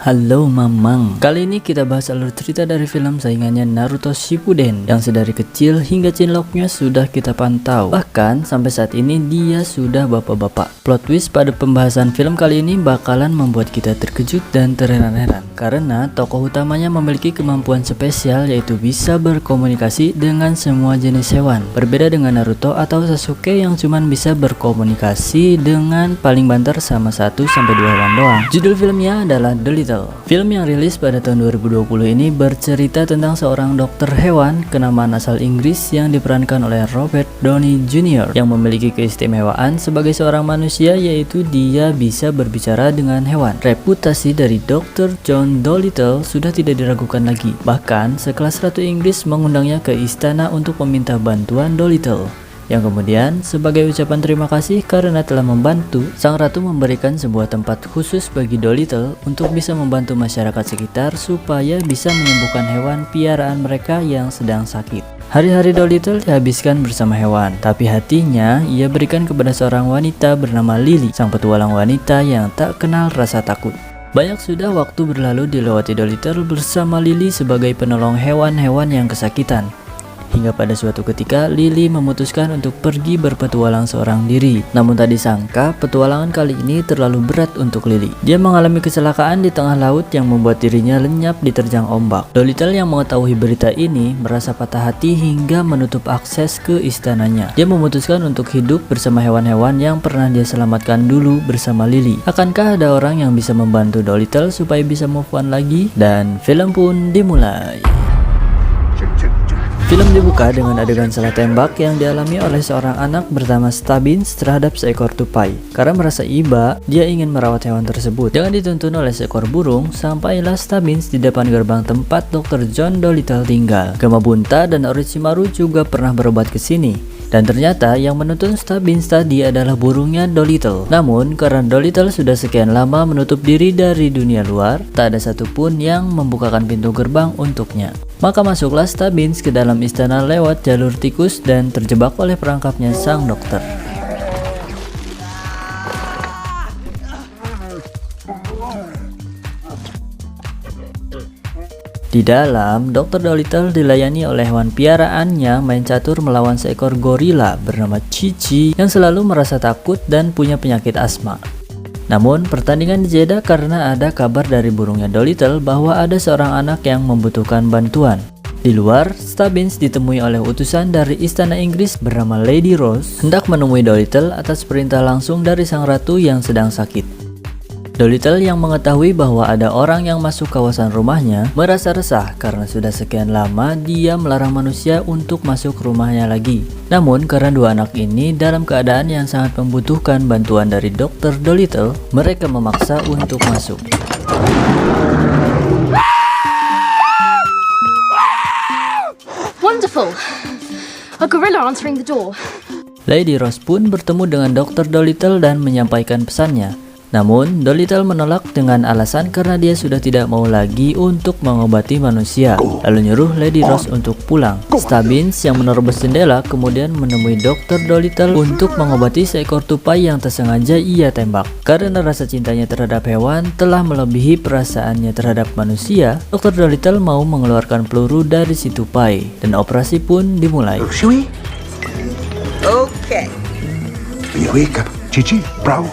Halo Mamang. Kali ini kita bahas alur cerita dari film saingannya Naruto Shippuden yang sedari kecil hingga cinloknya sudah kita pantau. Bahkan sampai saat ini dia sudah bapak-bapak. Plot twist pada pembahasan film kali ini bakalan membuat kita terkejut dan terheran-heran karena tokoh utamanya memiliki kemampuan spesial yaitu bisa berkomunikasi dengan semua jenis hewan. Berbeda dengan Naruto atau Sasuke yang cuman bisa berkomunikasi dengan paling banter sama 1-2 hewan doang. Judul filmnya adalah The Little. Film yang rilis pada tahun 2020 ini bercerita tentang seorang dokter hewan kenamaan asal Inggris yang diperankan oleh Robert Downey Jr. yang memiliki keistimewaan sebagai seorang manusia, yaitu dia bisa berbicara dengan hewan. Reputasi dari Dr. John Dolittle sudah tidak diragukan lagi. Bahkan sekelas Ratu Inggris mengundangnya ke istana untuk meminta bantuan Dolittle, yang kemudian sebagai ucapan terima kasih karena telah membantu, sang ratu memberikan sebuah tempat khusus bagi Dolittle untuk bisa membantu masyarakat sekitar supaya bisa menyembuhkan hewan piaraan mereka yang sedang sakit. Hari-hari Dolittle dihabiskan bersama hewan, tapi hatinya ia berikan kepada seorang wanita bernama Lily, sang petualang wanita yang tak kenal rasa takut. Banyak sudah waktu berlalu dilewati Dolittle bersama Lily sebagai penolong hewan-hewan yang kesakitan. Hingga pada suatu ketika Lily memutuskan untuk pergi berpetualang seorang diri. Namun tak disangka petualangan kali ini terlalu berat untuk Lily. Dia mengalami kecelakaan di tengah laut yang membuat dirinya lenyap diterjang ombak. Dolittle yang mengetahui berita ini merasa patah hati hingga menutup akses ke istananya. Dia memutuskan untuk hidup bersama hewan-hewan yang pernah dia selamatkan dulu bersama Lily. Akankah ada orang yang bisa membantu Dolittle supaya bisa move on lagi? Dan film pun dimulai. Film dibuka dengan adegan salah tembak yang dialami oleh seorang anak bernama Stubbins terhadap seekor tupai. Karena merasa iba, dia ingin merawat hewan tersebut. Dengan dituntun oleh seekor burung, sampailah Stubbins di depan gerbang tempat Dr. John Dolittle tinggal. Gamabunta dan Orochimaru juga pernah berobat ke sini. Dan ternyata yang menuntun Stubbins tadi adalah burungnya Dolittle. Namun karena Dolittle sudah sekian lama menutup diri dari dunia luar, tak ada satupun yang membukakan pintu gerbang untuknya. Maka masuklah Stubbins ke dalam istana lewat jalur tikus dan terjebak oleh perangkapnya sang dokter. Di dalam, Dr. Dolittle dilayani oleh hewan piaraannya main catur melawan seekor gorila bernama Chichi yang selalu merasa takut dan punya penyakit asma. Namun, pertandingan dijeda karena ada kabar dari burungnya Dolittle bahwa ada seorang anak yang membutuhkan bantuan. Di luar, Stubbins ditemui oleh utusan dari istana Inggris bernama Lady Rose hendak menemui Dolittle atas perintah langsung dari sang ratu yang sedang sakit. Dolittle yang mengetahui bahwa ada orang yang masuk kawasan rumahnya merasa resah karena sudah sekian lama dia melarang manusia untuk masuk rumahnya lagi. Namun karena dua anak ini dalam keadaan yang sangat membutuhkan bantuan dari Dr. Dolittle, mereka memaksa untuk masuk. Wonderful. A gorilla answering the door. Lady Rose pun bertemu dengan Dr. Dolittle dan menyampaikan pesannya. Namun, Dolittle menolak dengan alasan karena dia sudah tidak mau lagi untuk mengobati manusia. Lalu nyuruh Lady Rose untuk pulang. Stubbins yang menerobos jendela kemudian menemui Dr. Dolittle untuk mengobati seekor tupai yang tersengaja ia tembak. Karena rasa cintanya terhadap hewan telah melebihi perasaannya terhadap manusia, Dr. Dolittle mau mengeluarkan peluru dari si tupai dan operasi pun dimulai. Okay. Wake up, Chichi, brow.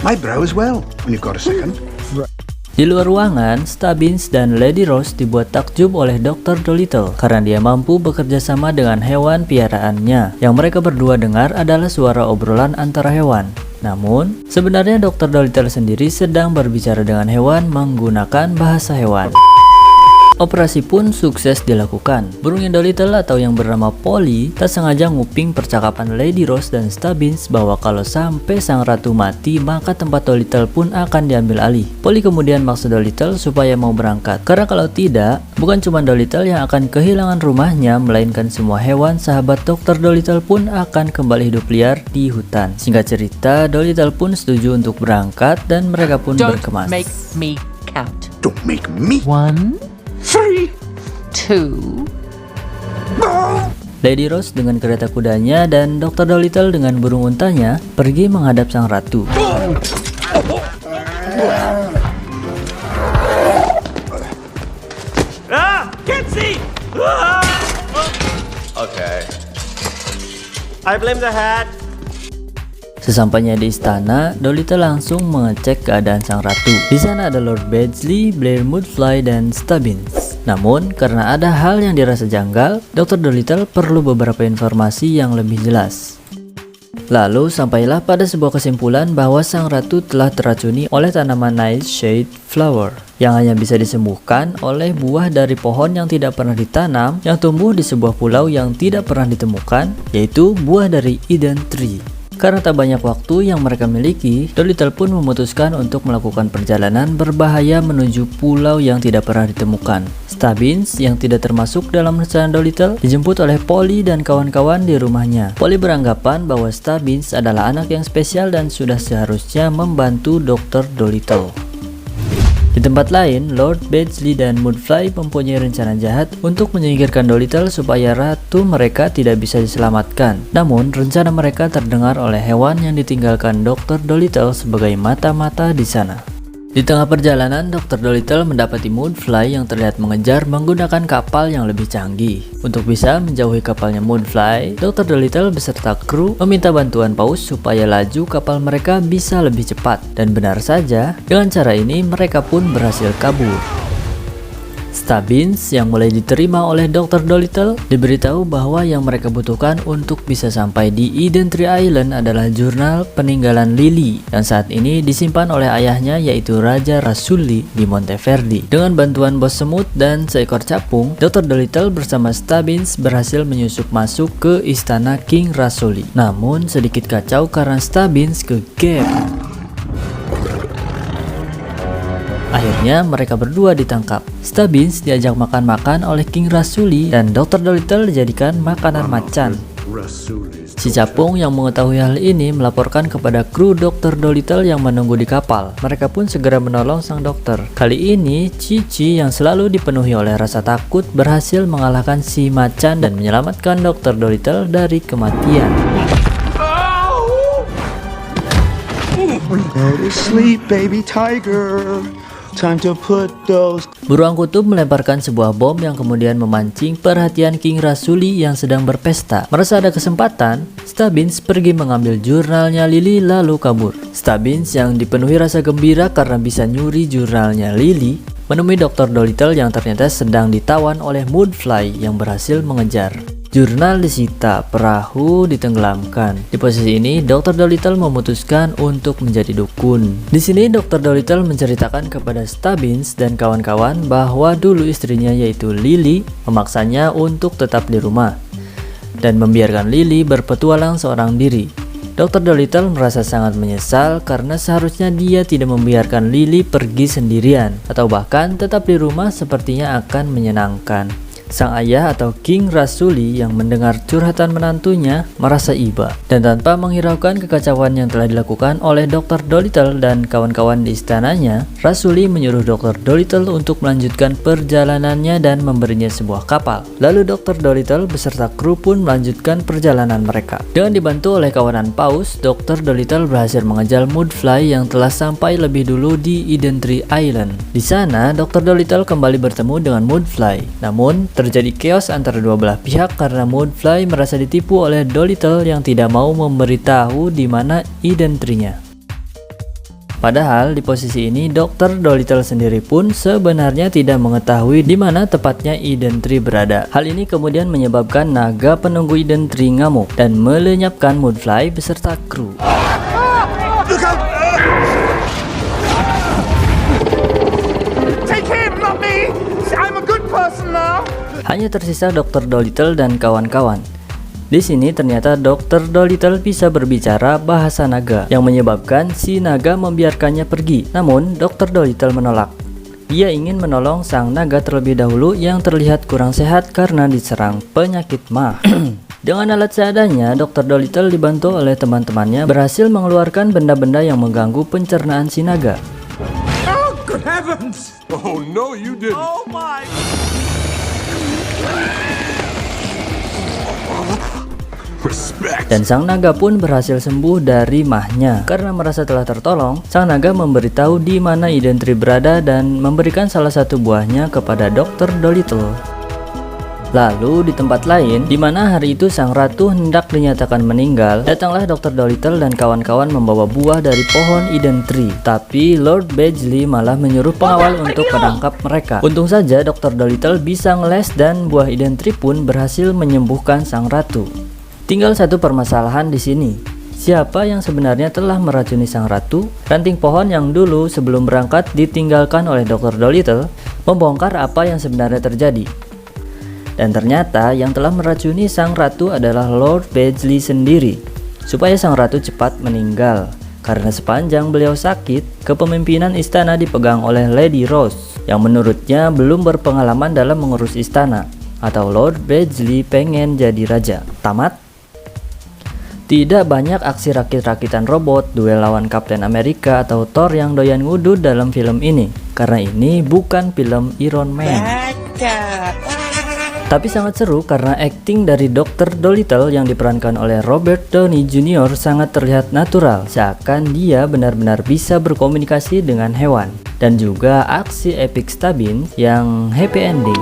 My brow as well, when you've got a second. Di luar ruangan, Stubbins dan Lady Rose dibuat takjub oleh Dr. Dolittle karena dia mampu bekerja sama dengan hewan piaraannya. Yang mereka berdua dengar adalah suara obrolan antara hewan. Namun, sebenarnya Dr. Dolittle sendiri sedang berbicara dengan hewan menggunakan bahasa hewan. Operasi pun sukses dilakukan. Burungnya Dolittle atau yang bernama Polly tak sengaja nguping percakapan Lady Rose dan Stubbins bahwa kalau sampai sang ratu mati maka tempat Dolittle pun akan diambil alih. Polly kemudian maksa Dolittle supaya mau berangkat karena kalau tidak, bukan cuma Dolittle yang akan kehilangan rumahnya, melainkan semua hewan sahabat Dr. Dolittle pun akan kembali hidup liar di hutan. Singkat cerita, Dolittle pun setuju untuk berangkat dan mereka pun berkemas. Don't make me count. Don't make me. 1, 3, 2. Lady Rose dengan kereta kudanya dan Dr. Dolittle dengan burung untanya pergi menghadap sang ratu. I blame the hat. Sesampainya di istana, Dolittle langsung mengecek keadaan sang ratu. Di sana ada Lord Badgley, Blair Moodfly, dan Stubbins. Namun, karena ada hal yang dirasa janggal, Dr. Dolittle perlu beberapa informasi yang lebih jelas. Lalu, sampailah pada sebuah kesimpulan bahwa sang ratu telah teracuni oleh tanaman Nightshade Flower yang hanya bisa disembuhkan oleh buah dari pohon yang tidak pernah ditanam yang tumbuh di sebuah pulau yang tidak pernah ditemukan, yaitu buah dari Eden Tree. Karena tak banyak waktu yang mereka miliki, Dolittle pun memutuskan untuk melakukan perjalanan berbahaya menuju pulau yang tidak pernah ditemukan. Stubbins, yang tidak termasuk dalam rencana Dolittle, dijemput oleh Polly dan kawan-kawan di rumahnya. Polly beranggapan bahwa Stubbins adalah anak yang spesial dan sudah seharusnya membantu Dr. Dolittle. Di tempat lain, Lord Badgley dan Moodfly mempunyai rencana jahat untuk menyingkirkan Dolittle supaya ratu mereka tidak bisa diselamatkan. Namun, rencana mereka terdengar oleh hewan yang ditinggalkan Dr. Dolittle sebagai mata-mata di sana. Di tengah perjalanan, Dr. Dolittle mendapati Moodfly yang terlihat mengejar menggunakan kapal yang lebih canggih. Untuk bisa menjauhi kapalnya Moodfly, Dr. Dolittle beserta kru meminta bantuan Paus supaya laju kapal mereka bisa lebih cepat. Dan benar saja, dengan cara ini mereka pun berhasil kabur. Stubbins yang mulai diterima oleh Dr. Dolittle diberitahu bahwa yang mereka butuhkan untuk bisa sampai di Eden Tree Island adalah jurnal peninggalan Lily yang saat ini disimpan oleh ayahnya, yaitu Raja Rasuli di Monteverdi. Dengan bantuan bos semut dan seekor capung, Dr. Dolittle bersama Stubbins berhasil menyusup masuk ke istana King Rasuli. Namun sedikit kacau karena Stubbins kegep. Akhirnya mereka berdua ditangkap. Stubbins diajak makan-makan oleh King Rasuli dan Dr. Dolittle dijadikan makanan macan. Si capung yang mengetahui hal ini melaporkan kepada kru Dr. Dolittle yang menunggu di kapal. Mereka pun segera menolong sang dokter. Kali ini Cici yang selalu dipenuhi oleh rasa takut berhasil mengalahkan si macan dan menyelamatkan Dr. Dolittle dari kematian. Go to sleep, baby tiger. Time to put those... Beruang kutub melemparkan sebuah bom yang kemudian memancing perhatian King Rasuli yang sedang berpesta. Merasa ada kesempatan, Stubbins pergi mengambil jurnalnya Lily lalu kabur. Stubbins yang dipenuhi rasa gembira karena bisa nyuri jurnalnya Lily menemui Dr. Dolittle yang ternyata sedang ditawan oleh Moodfly yang berhasil mengejar. Jurnal disita, perahu ditenggelamkan. Di posisi ini, Dr. Dolittle memutuskan untuk menjadi dukun. Di sini, Dr. Dolittle menceritakan kepada Stubbins dan kawan-kawan bahwa dulu istrinya yaitu Lily memaksanya untuk tetap di rumah dan membiarkan Lily berpetualang seorang diri. Dr. Dolittle merasa sangat menyesal karena seharusnya dia tidak membiarkan Lily pergi sendirian atau bahkan tetap di rumah sepertinya akan menyenangkan. Sang ayah atau King Rasuli yang mendengar curhatan menantunya merasa iba dan tanpa menghiraukan kekacauan yang telah dilakukan oleh Dr. Dolittle dan kawan-kawan di istananya, Rasuli menyuruh Dr. Dolittle untuk melanjutkan perjalanannya dan memberinya sebuah kapal. Lalu Dr. Dolittle beserta kru pun melanjutkan perjalanan mereka. Dengan dibantu oleh kawanan Paus, Dr. Dolittle berhasil mengejar Moodfly yang telah sampai lebih dulu di Eden Tree Island. Di sana, Dr. Dolittle kembali bertemu dengan Moodfly. Namun, terjadi chaos antara dua belah pihak karena Moodfly merasa ditipu oleh Dolittle yang tidak mau memberitahu di mana Eden Tree-nya. Padahal di posisi ini Dr. Dolittle sendiri pun sebenarnya tidak mengetahui di mana tepatnya Eden Tree berada. Hal ini kemudian menyebabkan naga penunggu Eden Tree ngamuk dan melenyapkan Moodfly beserta kru. Take him, not me. I'm a good person now. Hanya tersisa Dr. Dolittle dan kawan-kawan. Di sini ternyata Dr. Dolittle bisa berbicara bahasa naga yang menyebabkan si naga membiarkannya pergi. Namun Dr. Dolittle menolak. Dia ingin menolong sang naga terlebih dahulu yang terlihat kurang sehat karena diserang penyakit mah. Dengan alat seadanya, Dr. Dolittle dibantu oleh teman-temannya berhasil mengeluarkan benda-benda yang mengganggu pencernaan si naga. Oh, good heavens. Oh, no, you didn't. Oh, my. Respect. Dan sang naga pun berhasil sembuh dari mahnya. Karena merasa telah tertolong, sang naga memberitahu di mana Eden Tree berada dan memberikan salah satu buahnya kepada Dr. Dolittle. Lalu di tempat lain, di mana hari itu sang ratu hendak dinyatakan meninggal, datanglah Dr. Dolittle dan kawan-kawan membawa buah dari pohon Eden Tree. Tapi Lord Badgley malah menyuruh pengawal untuk menangkap mereka. Untung saja Dr. Dolittle bisa ngeles dan buah Eden Tree pun berhasil menyembuhkan sang ratu. Tinggal satu permasalahan di sini. Siapa yang sebenarnya telah meracuni sang ratu? Ranting pohon yang dulu sebelum berangkat ditinggalkan oleh Dr. Dolittle membongkar apa yang sebenarnya terjadi. Dan ternyata yang telah meracuni sang ratu adalah Lord Badgley sendiri, supaya sang ratu cepat meninggal. Karena sepanjang beliau sakit, kepemimpinan istana dipegang oleh Lady Rose, yang menurutnya belum berpengalaman dalam mengurus istana, atau Lord Badgley pengen jadi raja. Tamat. Tidak banyak aksi rakit-rakitan robot, duel lawan Kapten Amerika atau Thor yang doyan ngudut dalam film ini, karena ini bukan film Iron Man. Tapi sangat seru karena akting dari Dr. Dolittle yang diperankan oleh Robert Downey Jr. sangat terlihat natural, seakan dia benar-benar bisa berkomunikasi dengan hewan. Dan juga aksi epic Stabin yang happy ending.